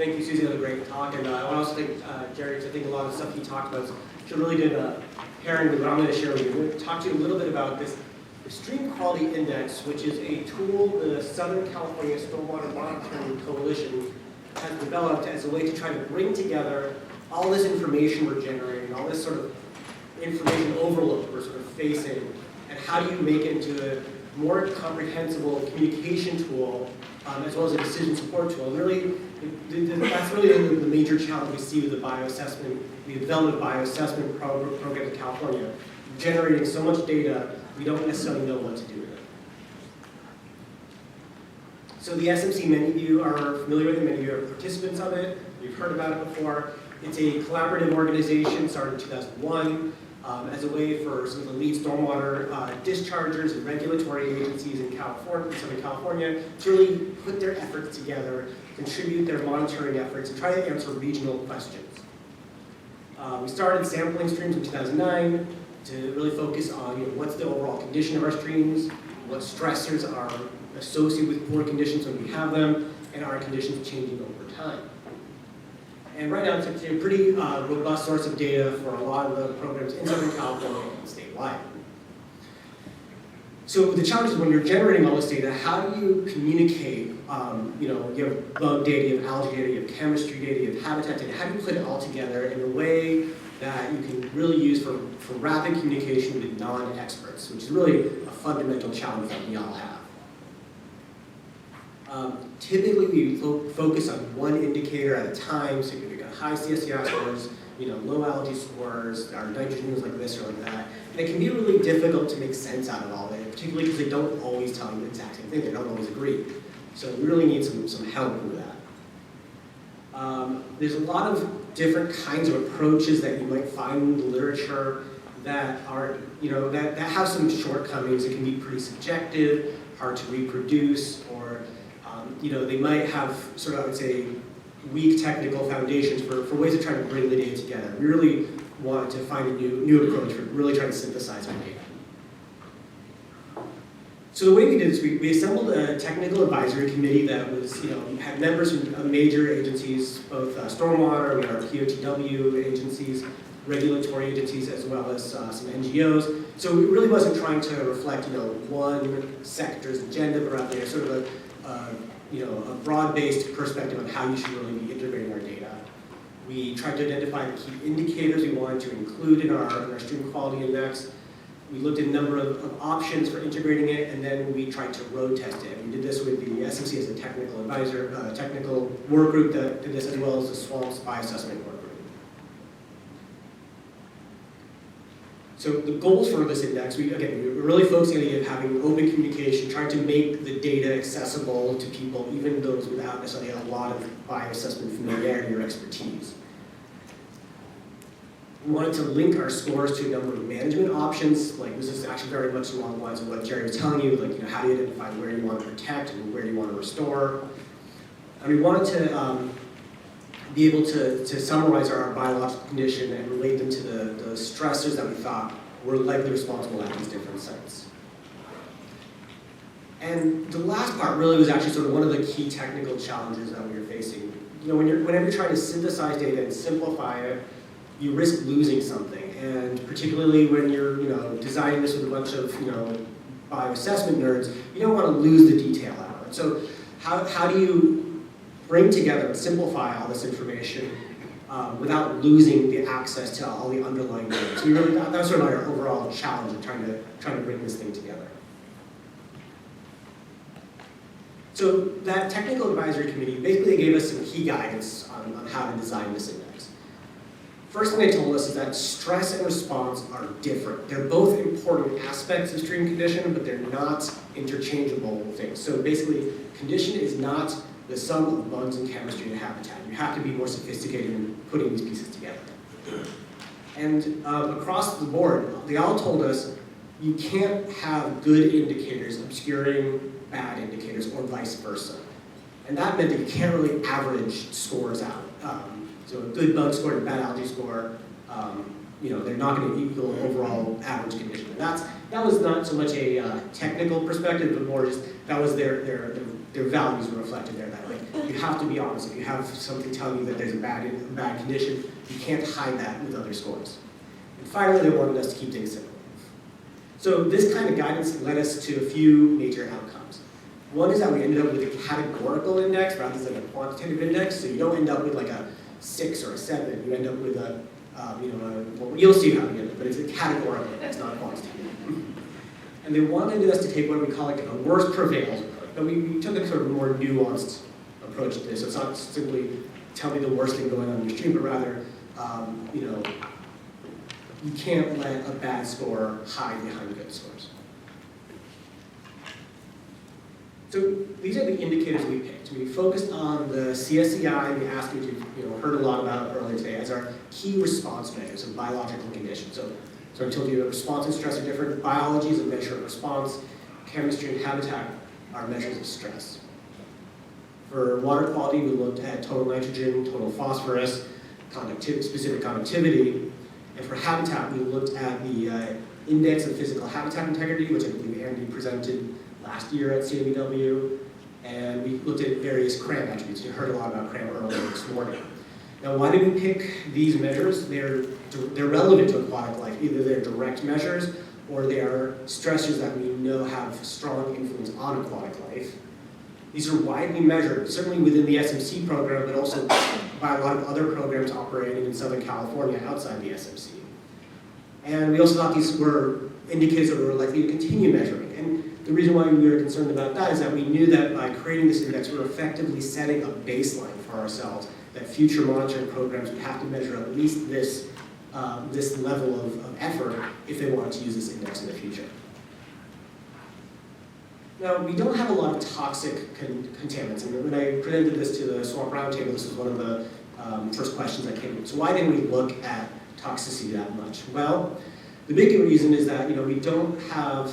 Thank you, Susie. That was a great talk. And I want to also thank Jerry, because I think a lot of the stuff he talked about is really good pairing with what I'm going to share with you. I'm going to talk to you a little bit about this Stream Quality Index, which is a tool the Southern California Stormwater Monitoring Coalition has developed as a way to try to bring together all this information we're generating, all this sort of information overload we're sort of facing, and how do you make it into a more comprehensible communication tool, as well as a decision support tool. And really, that's really the major challenge we see with the bioassessment, the development of bioassessment program in California. Generating so much data, we don't necessarily know what to do with it. So the SMC, many of you are familiar with it, many of you are participants of it, you've heard about it before. It's a collaborative organization started in 2001 as a way for some of the lead stormwater dischargers and regulatory agencies in California, Southern California, to really put their efforts together, contribute their monitoring efforts, and try to answer regional questions. We started sampling streams in 2009 to really focus on what's the overall condition of our streams, what stressors are associated with poor conditions when we have them, and are conditions changing over time. And right now it's a pretty robust source of data for a lot of the programs in Southern California and statewide. So the challenge is when you're generating all this data, how do you communicate, you have bug data, you have algae data, you have chemistry data, you have habitat data, how do you put it all together in a way that you can really use for rapid communication with non-experts, which is really a fundamental challenge that we all have. Typically, we focus on one indicator at a time, so you've got high CSCI scores, low algae scores, our nitrogen is like this or like that. And it can be really difficult to make sense out of all of it, particularly because they don't always tell you the exact same thing, they don't always agree. So we really need some help with that. There's a lot of different kinds of approaches that you might find in the literature that are, that have some shortcomings. It can be pretty subjective, hard to reproduce, or they might have sort of, I would say, weak technical foundations for ways of trying to bring the data together. We really want to find a new approach for really trying to synthesize our data. So the way we did this, we assembled a technical advisory committee that was, had members from major agencies, both stormwater, we had our CABW agencies, regulatory agencies, as well as some NGOs. So it really wasn't trying to reflect, one sector's agenda, but rather sort of a broad-based perspective on how you should really be integrating our data. We tried to identify the key indicators we wanted to include in our stream quality index. We looked at a number of options for integrating it, and then we tried to road test it. We did this with the SMC as a technical advisor, technical work group that did this, as well as the SWRCB bioassessment work group. So the goals for this index, we're really focusing on the idea of having open communication, trying to make the data accessible to people, even those without necessarily a lot of bioassessment familiarity or expertise. We wanted to link our scores to a number of management options. Like, this is actually very much along the lines of what Jerry was telling you, like, how do you identify where you want to protect and where you want to restore. And we wanted to be able to summarize our biological condition and relate them to the stressors that we thought were likely responsible at these different sites. And the last part really was actually sort of one of the key technical challenges that we were facing. Whenever you're trying to synthesize data and simplify it, you risk losing something. And particularly when you're designing this with a bunch of bioassessment nerds, you don't want to lose the detail out of it. So how do you bring together and simplify all this information without losing the access to all the underlying data? So that was sort of our overall challenge in trying to bring this thing together. So that technical advisory committee basically gave us some key guidance on how to design this index. First thing they told us is that stress and response are different. They're both important aspects of stream condition, but they're not interchangeable things. So basically, condition is not the sum of bugs and chemistry and habitat. You have to be more sophisticated in putting these pieces together. And across the board, they all told us you can't have good indicators obscuring bad indicators, or vice versa. And that meant that you can't really average scores out. So a good bug score and a bad algae score, they're not going to equal overall average condition. And that was not so much a technical perspective, but more just that was their their values are reflected there. That like, you have to be honest. If you have something telling you that there's a bad condition, you can't hide that with other scores. And finally, they wanted us to keep things simple. So this kind of guidance led us to a few major outcomes. One is that we ended up with a categorical index rather than a quantitative index. So you don't end up with like a 6 or a 7. You end up with a, well, you'll see how you get it, but it's a categorical index, not a quantitative. And they wanted us to take what we call like a worst prevails approach. But we took a sort of more nuanced approach to this. So it's not simply tell me the worst thing going on in your stream, but rather, you can't let a bad score hide behind good scores. So these are the indicators we picked. We focused on the CSCI, the ASC, which you've heard a lot about earlier today, as our key response measures of biological conditions. So I told you that response and stress are different. Biology is a measure of response. Chemistry and habitat are measures of stress. For water quality, we looked at total nitrogen, total phosphorus, specific conductivity. And for habitat, we looked at the Index of Physical Habitat Integrity, which I believe Andy presented last year at CABW. And we looked at various CRAM attributes. You heard a lot about CRAM earlier this morning. Now, why did we pick these measures? They're relevant to aquatic life. Either they're direct measures or they are stressors that we know have strong influence on aquatic life. These are widely measured, certainly within the SMC program, but also by a lot of other programs operating in Southern California outside the SMC. And we also thought these were indicators that we were likely to continue measuring. And the reason why we were concerned about that is that we knew that by creating this index, we were effectively setting a baseline for ourselves, that future monitoring programs would have to measure at least this level of effort if they wanted to use this index in the future. Now, we don't have a lot of toxic contaminants. And when I presented this to the Swamp Roundtable, this was one of the first questions that came up. So why didn't we look at toxicity that much? Well, the big reason is that we don't have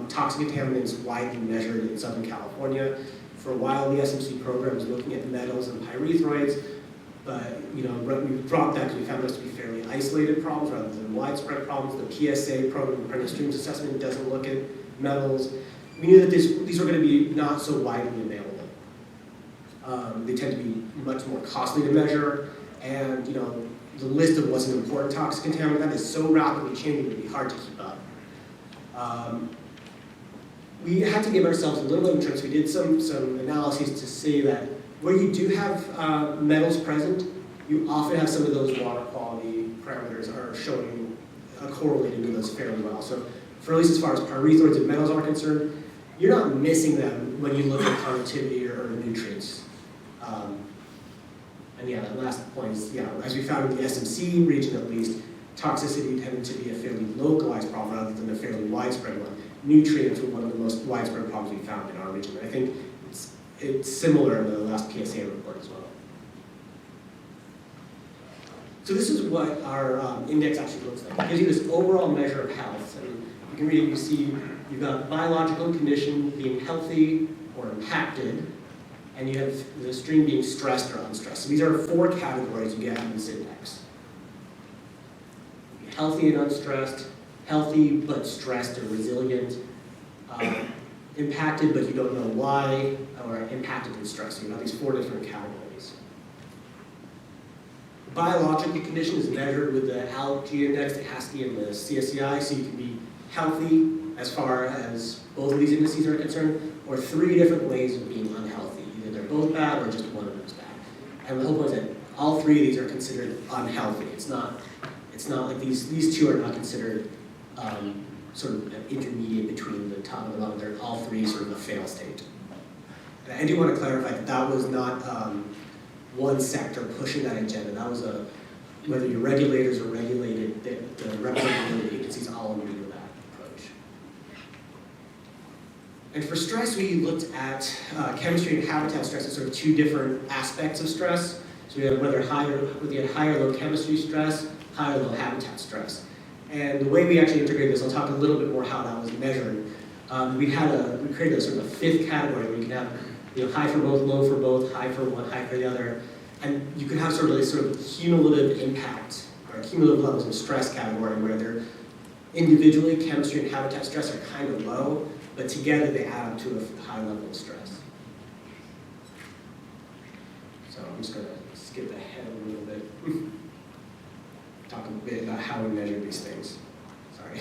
toxic contaminants widely measured in Southern California. For a while, the SMC program was looking at metals and pyrethroids, but we dropped that because we found those to be fairly isolated problems rather than widespread problems. The PSA program, the Parental Streams Assessment, doesn't look at metals. We knew that these were going to be not so widely available. They tend to be much more costly to measure, and the list of what's an important toxic contaminant, that is so rapidly changing it would be hard to keep up. We had to give ourselves a little bit of insurance. We did some analyses to say that where you do have metals present, you often have some of those water quality parameters are showing correlated to those fairly well. So for at least as far as pyrethroids and metals are concerned, you're not missing them when you look at conductivity or nutrients. And yeah, that last point is, as we found in the SMC region at least, toxicity tended to be a fairly localized problem rather than a fairly widespread one. Nutrients were one of the most widespread problems we found in our region. And I think it's similar in the last PSA report as well. So this is what our index actually looks like. It gives you this overall measure of health. And you can read it, you see you've got biological condition being healthy or impacted, and you have the stream being stressed or unstressed. So these are 4 categories you get in this index. Healthy and unstressed, healthy but stressed or resilient, impacted but you don't know why, or impacted and stressed. So you have these 4 different categories. Biological condition is measured with the ALG index, the ASCII, and the CSCI, so you can be healthy as far as both of these indices are concerned, or 3 different ways of being unhealthy. Either they're both bad or just one of them is bad. And the whole point is that all 3 of these are considered unhealthy. It's not like these 2 are not considered sort of an intermediate between the top and the bottom. They're all 3 sort of a fail state. And I do want to clarify that that was not one sector pushing that agenda. That was whether your regulators or regulated, the representative agencies all agree with that approach. And for stress, we looked at chemistry and habitat stress as sort of 2 different aspects of stress. So we had whether high or low chemistry stress, high or low habitat stress. And the way we actually integrated this, I'll talk a little bit more how that was measured. We created a sort of a 5th category where you can have high for both, low for both, high for one, high for the other. And you could have sort of cumulative impact or cumulative levels of stress category where they're individually chemistry and habitat stress are kind of low, but together they add up to a high level of stress. I'm just going to skip ahead a little bit. Talk a bit about how we measure these things. Sorry.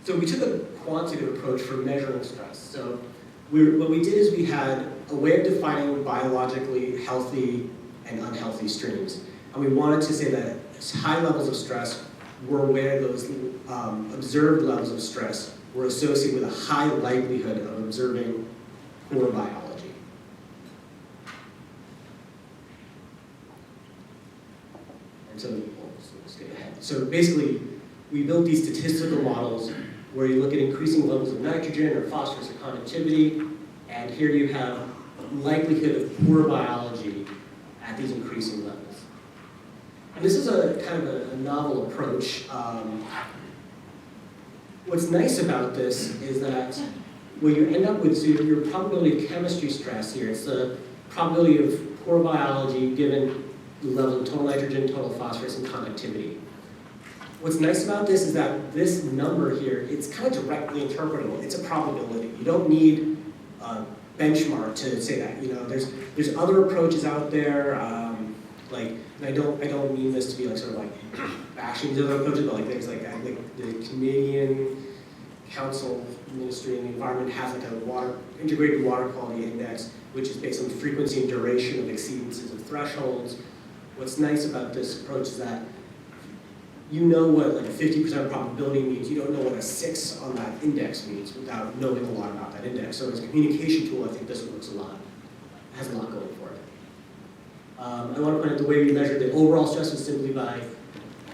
So we took a quantitative approach for measuring stress. So what we did is we had a way of defining biologically healthy and unhealthy streams. And we wanted to say that high levels of stress were where those observed levels of stress were associated with a high likelihood of observing poor biology. And so, let's get ahead. So basically, we built these statistical models where you look at increasing levels of nitrogen or phosphorus or conductivity, and here you have likelihood of poor biology at these increasing levels. And this is a kind of a novel approach. What's nice about this is that what you end up with, so your probability of chemistry stress here, it's the probability of poor biology given the level of total nitrogen, total phosphorus, and conductivity. What's nice about this is that this number here, it's kind of directly interpretable. It's a probability. You don't need a benchmark to say that. You know, there's other approaches out there, like, and I don't mean this to be like sort of like bashing these other approaches, but like things like the Canadian Council Ministry of the Environment has like a integrated water quality index, which is based on frequency and duration of exceedances of thresholds. What's nice about this approach is that you know what like a 50% probability means. You don't know what a 6 on that index means without knowing a lot about that index. So as a communication tool, I think this works a lot. It has a lot going for it. I want to point out the way we measured the overall stress was simply by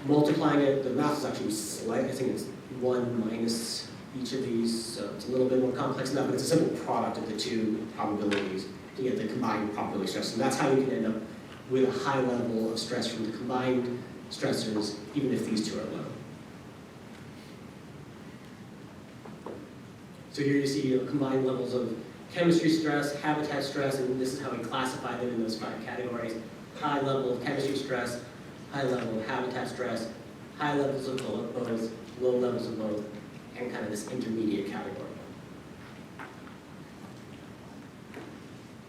multiplying it. The math is actually slight. I think it's 1 minus each of these, so it's a little bit more complex than that, but it's a simple product of the two probabilities to get the combined probability stress. And that's how you can end up with a high level of stress from the combined stressors, even if these two are low. So here you see combined levels of chemistry stress, habitat stress, and this is how we classify them in those 5 categories. High level of chemistry stress, high level of habitat stress, high levels of both, low levels of both, and kind of this intermediate category.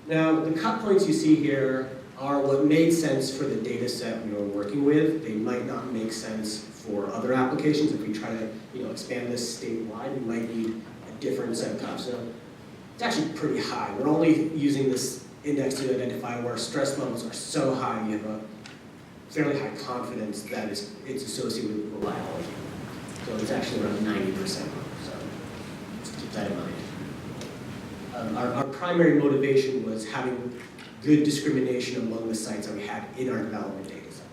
Now, the cut points you see here are what made sense for the data set we were working with. They might not make sense for other applications. If we try to expand this statewide, we might need a different set of cuts. So it's actually pretty high. We're only using this index to identify where stress levels are so high, you have a fairly high confidence that it's associated with poor biology. So it's actually around 90%. So let's keep that in mind. Our primary motivation was having good discrimination among the sites that we had in our development data set.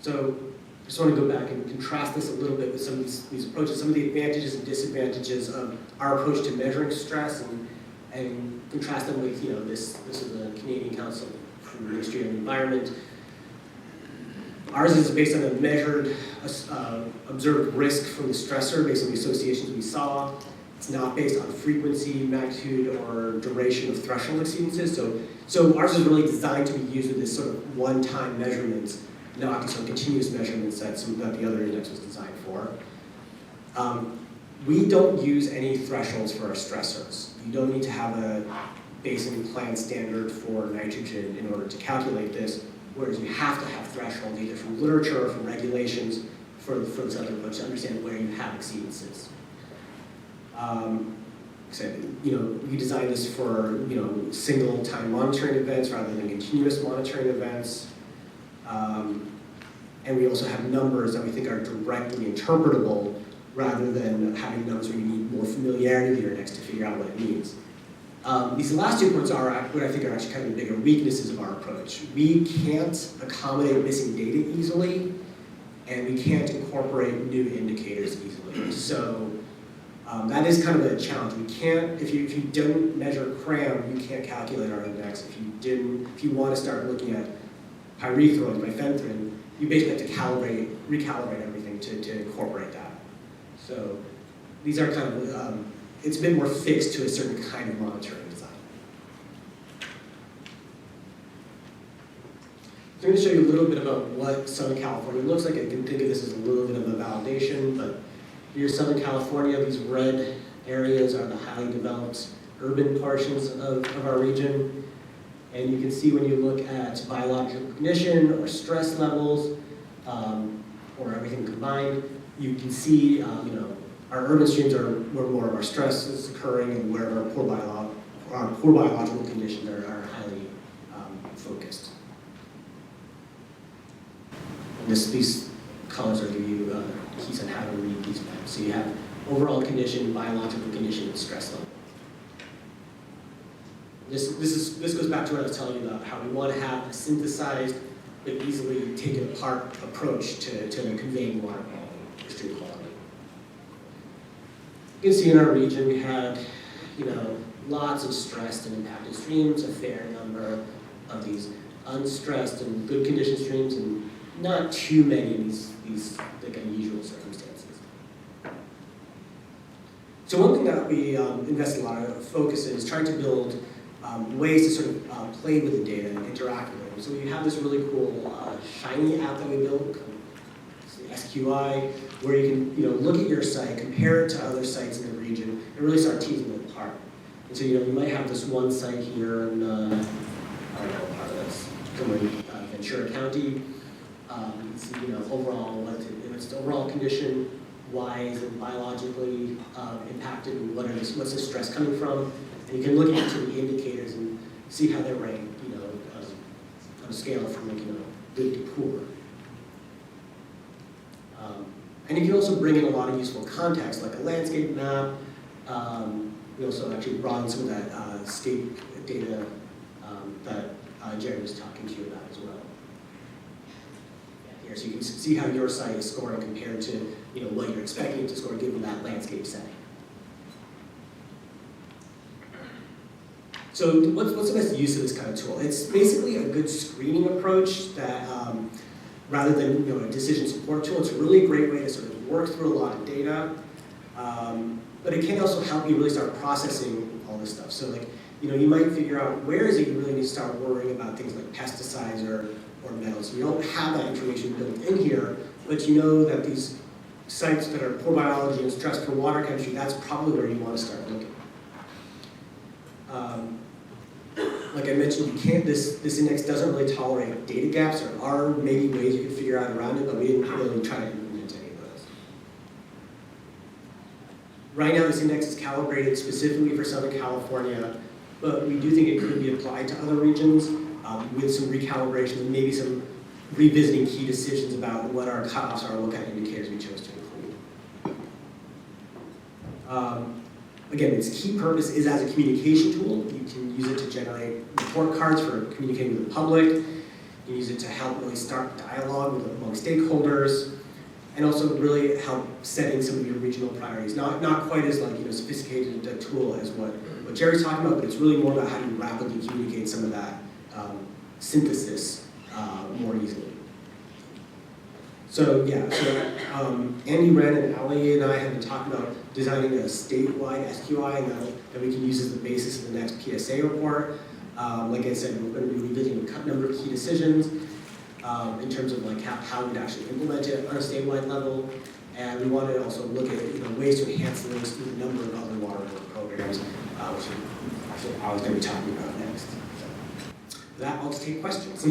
So I just want to go back and contrast this a little bit with some of these approaches, some of the advantages and disadvantages of our approach to measuring stress, and contrast them with, this is the Canadian Council for the Ministry of the Environment. Ours is based on a measured, observed risk from the stressor based on the associations we saw. It's not based on frequency, magnitude, or duration of threshold exceedances. So ours is really designed to be used with this sort of one-time measurements, not these sort of continuous measurements that the other index was designed for. We don't use any thresholds for our stressors. You don't need to have a basin plan standard for nitrogen in order to calculate this, whereas you have to have thresholds either from literature or from regulations for this other approach to understand where you have exceedances. We designed this for single time monitoring events rather than continuous monitoring events. And we also have numbers that we think are directly interpretable rather than having numbers where you need more familiarity with your index to figure out what it means. These last 2 points are what I think are actually kind of the bigger weaknesses of our approach. We can't accommodate missing data easily, and we can't incorporate new indicators easily. So that is kind of a challenge. We can't, if you don't measure CRAM, you can't calculate our index. If you want to start looking at pyrethroids, bifenthrin, you basically have to recalibrate everything to incorporate that. So these are kind of, it's a bit more fixed to a certain kind of monitoring design. So I'm going to show you a little bit about what Southern California looks like. I can think of this as a little bit of a validation, but Here's Southern California. These red areas are the highly developed urban portions of our region. And you can see when you look at biological condition or stress levels, or everything combined, you can see our urban streams are where more of our stress is occurring and where our poor biological conditions are highly focused. And these colors are giving you keys on how to read these maps. So you have overall condition, biological condition, and stress level. This goes back to what I was telling you about how we want to have a synthesized but easily taken apart approach to conveying water quality, or stream quality. You can see in our region we had, lots of stressed and impacted streams, a fair number of these unstressed and good condition streams, and not too many of these like unusual circumstances. So one thing that we invest a lot of focus in is trying to build ways to sort of play with the data and interact with them. So we have this really cool shiny app that we built, SQI, where you can look at your site, compare it to other sites in the region, and really start teasing them apart. And so you might have this one site here in I don't know, part of this, somewhere in Ventura County. You can see overall what's the overall condition, why is it biologically impacted, and what's the stress coming from. And you can look into the indicators and see how they're ranked, on a scale from good to poor. And you can also bring in a lot of useful context, like a landscape map. We also actually brought in some of that state data that Jerry was talking to you about as well. Here, so you can see how your site is scoring compared to what you're expecting it to score given that landscape setting. So what's the best use of this kind of tool? It's basically a good screening approach that, rather than a decision support tool, it's a really great way to sort of work through a lot of data. But it can also help you really start processing all this stuff. So you might figure out where is it you really need to start worrying about things like pesticides or metals. You don't have that information built in here, but you know that these sites that are poor biology and stress poor water country, that's probably where you want to start looking. Like I mentioned, this index doesn't really tolerate data gaps. There are maybe ways you can figure out around it, but we didn't really try to implement any of those. Right now, this index is calibrated specifically for Southern California, but we do think it could be applied to other regions with some recalibration and maybe some revisiting key decisions about what our cutoffs are, what kind of indicators we chose to include. Again, its key purpose is as a communication tool. You can use it to generate report cards for communicating with the public. You can use it to help really start dialogue among stakeholders, and also really help setting some of your regional priorities. Not quite as sophisticated a tool as what Jerry's talking about, but it's really more about how you rapidly communicate some of that synthesis more easily. So yeah, Andy Wren and Ali and I have been talking about designing a statewide SQI that we can use as the basis of the next PSA report. Like I said, we're going to be revisiting a number of key decisions in terms of how we'd actually implement it on a statewide level, and we want to also look at ways to enhance the links through a number of other water programs, which I was going to be talking about next. So, with that, I'll just take questions.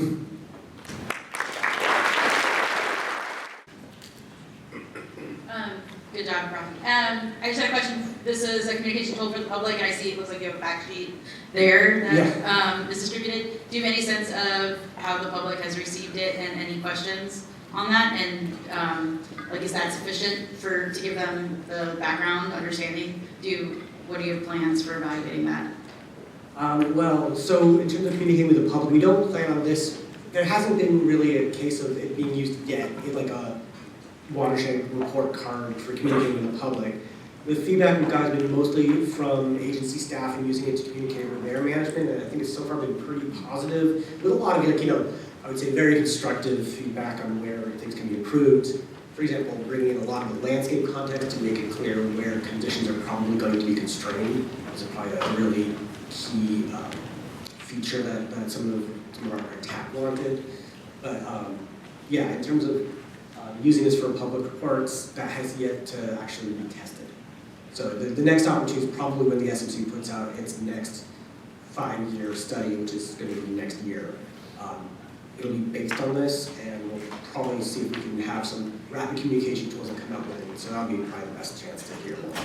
Good job, Raphael. I just had a question. This is a communication tool for the public. I see it looks like you have a fact sheet there that is distributed. Do you have any sense of how the public has received it and any questions on that? And is that sufficient to give them the background understanding? What do you have plans for evaluating that? So in terms of communicating with the public, we don't plan on this. There hasn't been really a case of it being used yet in a watershed report card for communicating with the public. The feedback we've got has been mostly from agency staff and using it to communicate with their management, and I think it's so far been pretty positive, with a lot of I would say very constructive feedback on where things can be improved. For example, bringing in a lot of the landscape content to make it clear where conditions are probably going to be constrained is probably a really key feature that some of our attack warranted. But in terms of using this for public reports. That has yet to actually be tested. So the next opportunity is probably when the SWRCB puts out its next 5-year study, which is going to be next year. It'll be based on this, and we'll probably see if we can have some rapid communication tools that come out with it. So that'll be probably the best chance to hear more.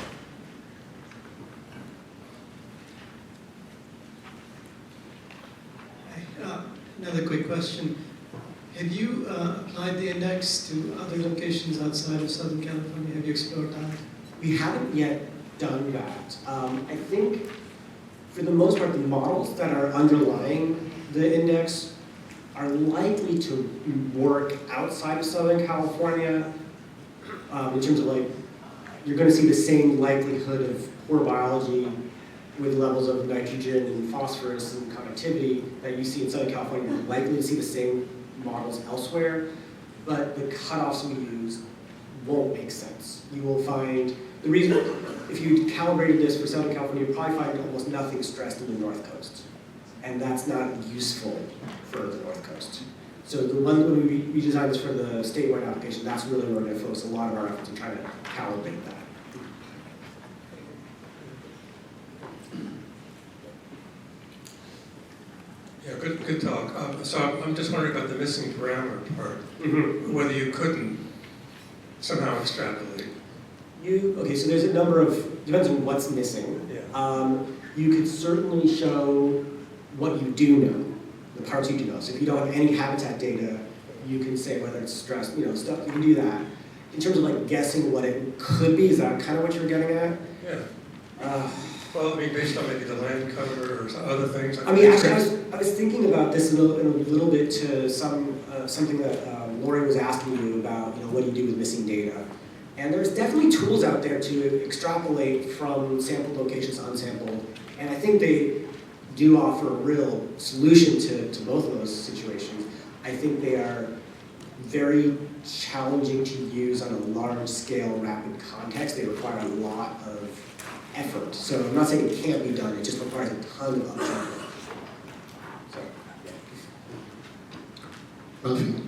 Another quick question. Have you applied the index to other locations outside of Southern California? Have you explored that? We haven't yet done that. I think, for the most part, the models that are underlying the index are likely to work outside of Southern California in terms of like, you're going to see the same likelihood of poor biology with levels of nitrogen and phosphorus and conductivity that you see in Southern California. You're likely to see the same models elsewhere, but the cutoffs we use won't make sense. You will find, the reason, if you calibrated this for Southern California, you'll probably find almost nothing stressed in the North Coast. And that's not useful for the North Coast. So the one when we designed this for the statewide application, that's really where we're going to focus a lot of our efforts in trying to calibrate that. Yeah, good talk. So I'm just wondering about the missing parameter part, whether you couldn't somehow extrapolate. Okay, so there's a number of, depends on what's missing. Yeah. You could certainly show what you do know, the parts you do know. So if you don't have any habitat data, you can say whether it's stress, stuff, you can do that. In terms of like guessing what it could be, is that kind of what you're getting at? Yeah. Well, I mean, based on maybe the land cover or some other things. I mean, actually, I was thinking about this in a little bit to something that Lori was asking you about, what do you do with missing data? And there's definitely tools out there to extrapolate from sampled locations to unsampled, and I think they do offer a real solution to both of those situations. I think they are very challenging to use on a large-scale, rapid context. They require a lot of effort. So I'm not saying it can't be done, it just requires a ton of effort. So, yeah. Raphael,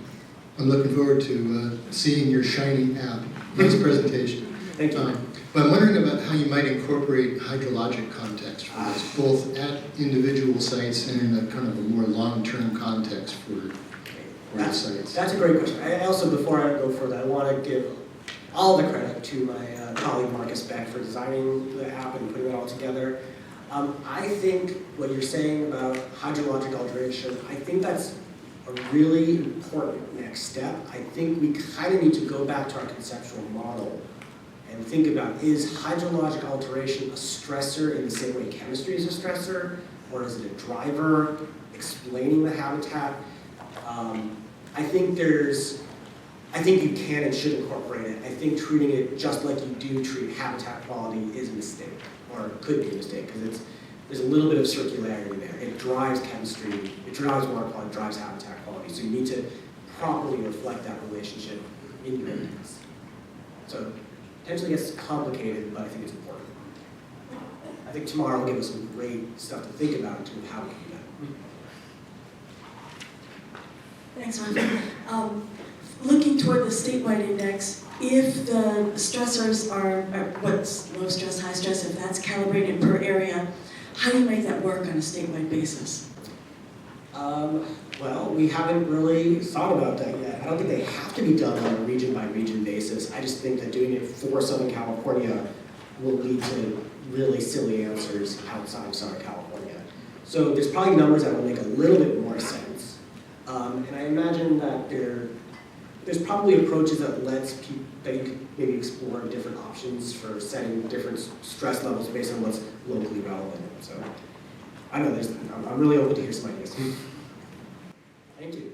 I'm looking forward to seeing your shiny app. Nice presentation. Thank you. But I'm wondering about how you might incorporate hydrologic context for this, both at individual sites and in a kind of a more long-term context for the sites. That's a great question. I also, before I go further, I want to give all the credit to my colleague Marcus Beck for designing the app and putting it all together. I think what you're saying about hydrologic alteration, I think that's a really important next step. I think we kind of need to go back to our conceptual model and think about, is hydrologic alteration a stressor in the same way chemistry is a stressor, or is it a driver explaining the habitat? I think you can and should incorporate it. I think treating it just like you do treat habitat quality is a mistake, or could be a mistake, because there's a little bit of circularity there. It drives chemistry, it drives water quality, it drives habitat quality. So you need to properly reflect that relationship in your index. So potentially gets complicated, but I think it's important. I think tomorrow will give us some great stuff to think about in terms of how we can do that. Thanks, Raphael. Looking toward the statewide index, if the stressors are what's low stress, high stress, if that's calibrated per area, how do you make that work on a statewide basis? Well, we haven't really thought about that yet. I don't think they have to be done on a region-by-region basis. I just think that doing it for Southern California will lead to really silly answers outside of Southern California. So there's probably numbers that will make a little bit more sense. And I imagine that there's probably approaches that that you could maybe explore different options for setting different stress levels based on what's locally relevant. So I know I'm really open to hear some ideas. Thank you.